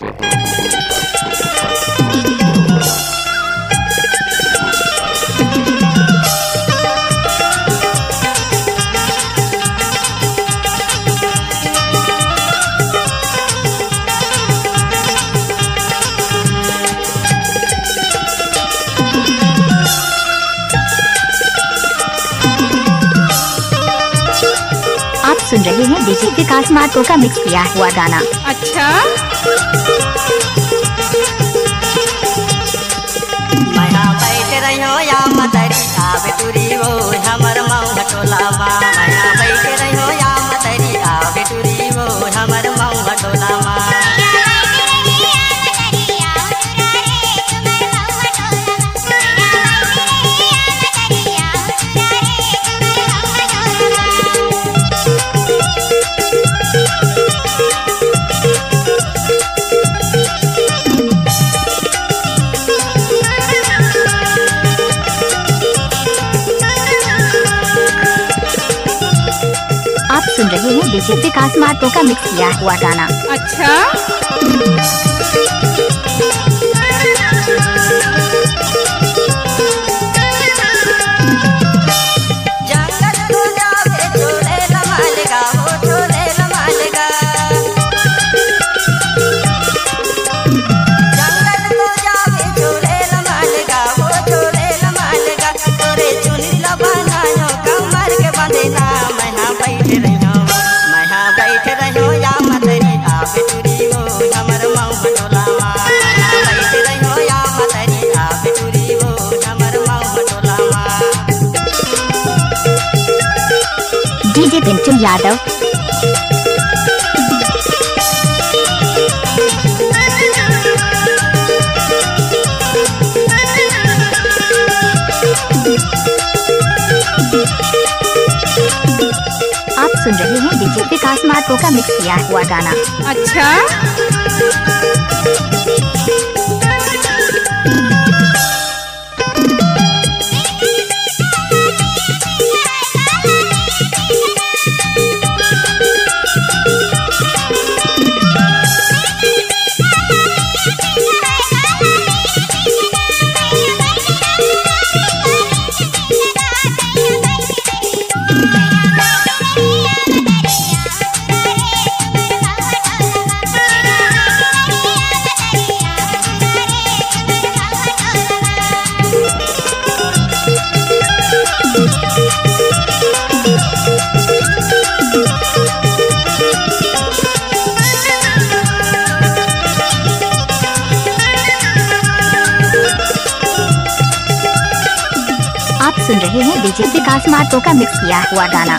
पे। आप सुन रहे हैं डीजे विकास मार्को का मिक्स किया हुआ गाना। अच्छा मैया बैठ रही हो या मतरी आवे टूरी वो हमर मऊ घटोला माँ। मैया बैठ रही हो या मतरी आवे टूरी वो हमर मऊ घटोला माँ। आप सुन रहे हैं डीजे विकास मार्को का मिक्स किया हुआ गाना। अच्छा जंगल को जावे छोले लमालेगा वो छोले लमालेगा। जंगल को जावे छोले लमालेगा वो छोले लमालेगा। तोरे चुनरी लबाना कमर के बंधेना। मैया बैठ रही हो मैया बैठ रही हो या मतरी आवे टूरी वो हमर मऊ घटोला माँ। मैया बैठ रही हो या मतरी आवे टूरी वो हमर मऊ घटोला माँ। डीजे पिंटू यादव। आप सुन रहे हैं डीजे विकास मार्को का मिक्स किया हुआ गाना। अच्छा आप सुन रहे हैं डीजे विकास मार्को का मिक्स किया हुआ गाना।